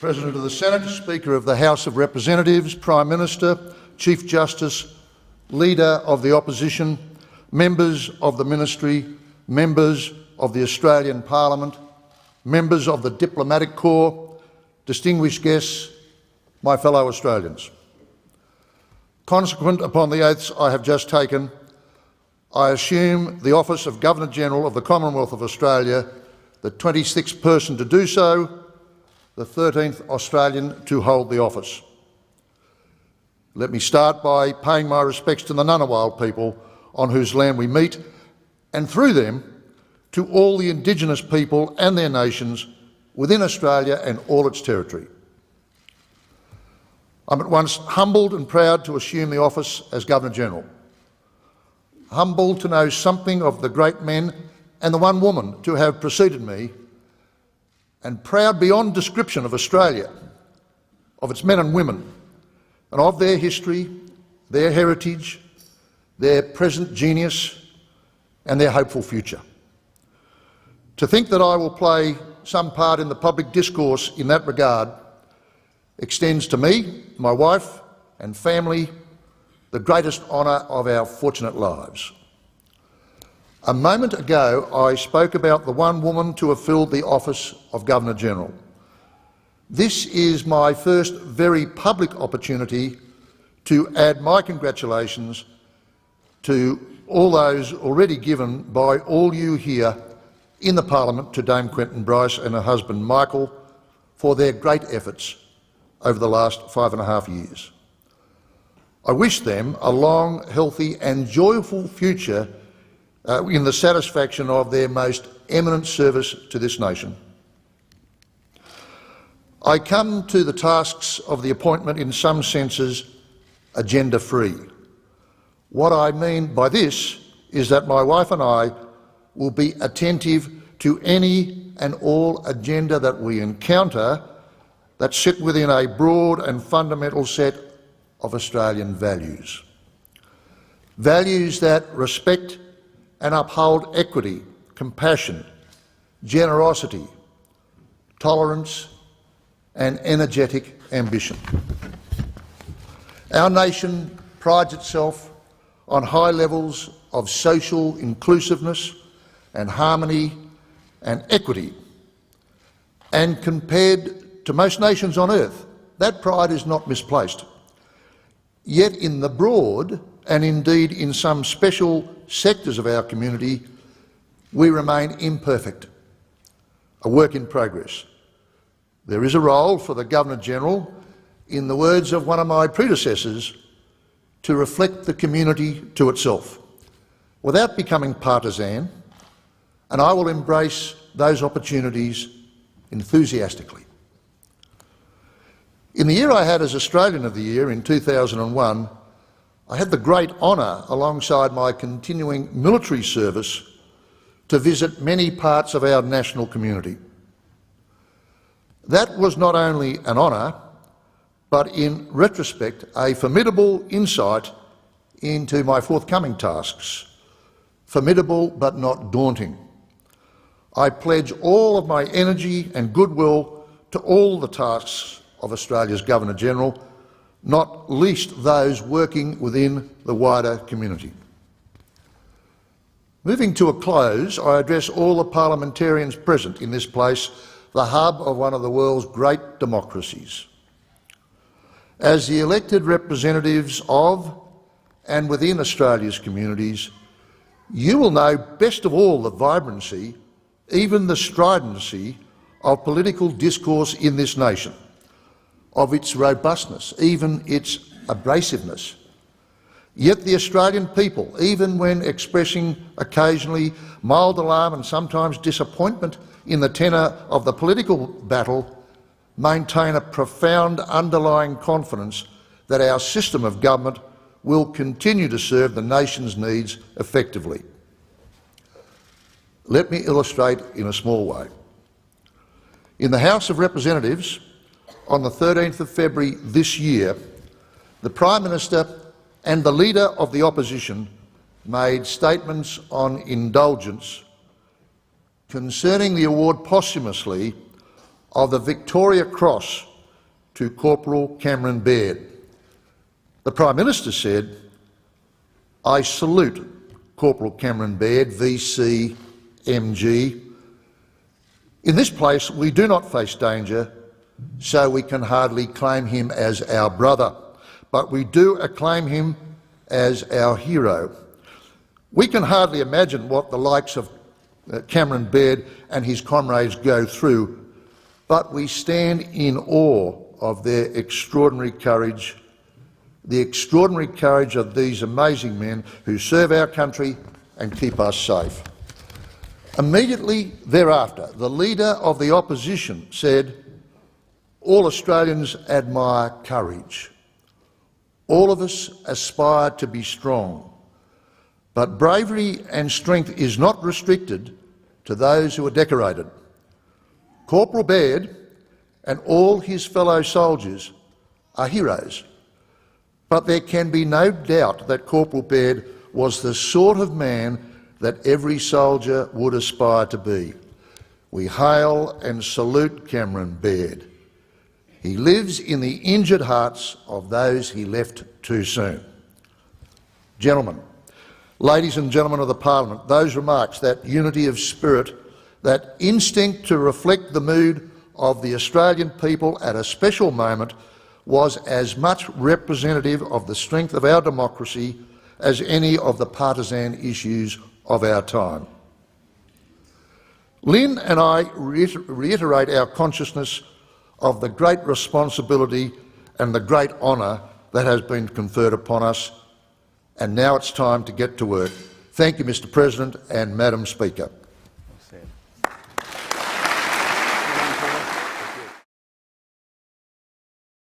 President of the Senate, Speaker of the House of Representatives, Prime Minister, Chief Justice, Leader of the Opposition, members of the Ministry, members of the Australian Parliament, members of the Diplomatic Corps, distinguished guests, my fellow Australians. Consequent upon the oaths I have just taken, I assume the office of Governor-General of the Commonwealth of Australia, the 26th person to do so, the 13th Australian to hold the office. Let me start by paying my respects to the Ngunnawal people on whose land we meet, and through them to all the Indigenous people and their nations within Australia and all its territory. I'm at once humbled and proud to assume the office as Governor-General. Humbled to know something of the great men and the one woman to have preceded me, and proud beyond description of Australia, of its men and women, and of their history, their heritage, their present genius, and their hopeful future. To think that I will play some part in the public discourse in that regard extends to me, my wife and family, the greatest honour of our fortunate lives. A moment ago, I spoke about the one woman to have filled the office of Governor-General. This is my first very public opportunity to add my congratulations to all those already given by all you here in the Parliament to Dame Quentin Bryce and her husband Michael for their great efforts over the last 5.5 years. I wish them a long, healthy and joyful future in the satisfaction of their most eminent service to this nation. I come to the tasks of the appointment in some senses agenda-free. What I mean by this is that my wife and I will be attentive to any and all agenda that we encounter that sit within a broad and fundamental set of Australian values. Values that respect and uphold equity, compassion, generosity, tolerance and energetic ambition. Our nation prides itself on high levels of social inclusiveness and harmony and equity, and compared to most nations on earth, that pride is not misplaced. Yet in the broad, and indeed in some special sectors of our community, we remain imperfect, a work in progress. There is a role for the Governor-General, in the words of one of my predecessors, to reflect the community to itself, without becoming partisan, and I will embrace those opportunities enthusiastically. In the year I had as Australian of the Year in 2001, I had the great honour, alongside my continuing military service, to visit many parts of our national community. That was not only an honour, but in retrospect a formidable insight into my forthcoming tasks. Formidable but not daunting. I pledge all of my energy and goodwill to all the tasks of Australia's Governor-General, not least those working within the wider community. Moving to a close, I address all the parliamentarians present in this place, the hub of one of the world's great democracies. As the elected representatives of and within Australia's communities, you will know best of all the vibrancy, even the stridency, of political discourse in this nation, of its robustness, even its abrasiveness. Yet the Australian people, even when expressing occasionally mild alarm and sometimes disappointment in the tenor of the political battle, maintain a profound underlying confidence that our system of government will continue to serve the nation's needs effectively. Let me illustrate in a small way. In the House of Representatives, on the 13th of February this year, the Prime Minister and the Leader of the Opposition made statements on indulgence concerning the award posthumously of the Victoria Cross to Corporal Cameron Baird. The Prime Minister said, "I salute Corporal Cameron Baird, VC MG. In this place we do not face danger, so we can hardly claim him as our brother, but we do acclaim him as our hero. We can hardly imagine what the likes of Cameron Baird and his comrades go through, but we stand in awe of their extraordinary courage, the extraordinary courage of these amazing men who serve our country and keep us safe." Immediately thereafter, the Leader of the Opposition said, "All Australians admire courage. All of us aspire to be strong. But bravery and strength is not restricted to those who are decorated. Corporal Baird and all his fellow soldiers are heroes, but there can be no doubt that Corporal Baird was the sort of man that every soldier would aspire to be. We hail and salute Cameron Baird. He lives in the injured hearts of those he left too soon." Gentlemen, ladies and gentlemen of the Parliament, those remarks, that unity of spirit, that instinct to reflect the mood of the Australian people at a special moment, was as much representative of the strength of our democracy as any of the partisan issues of our time. Lynn and I reiterate our consciousness of the great responsibility and the great honour that has been conferred upon us, and now it's time to get to work. Thank you, Mr. President and Madam Speaker.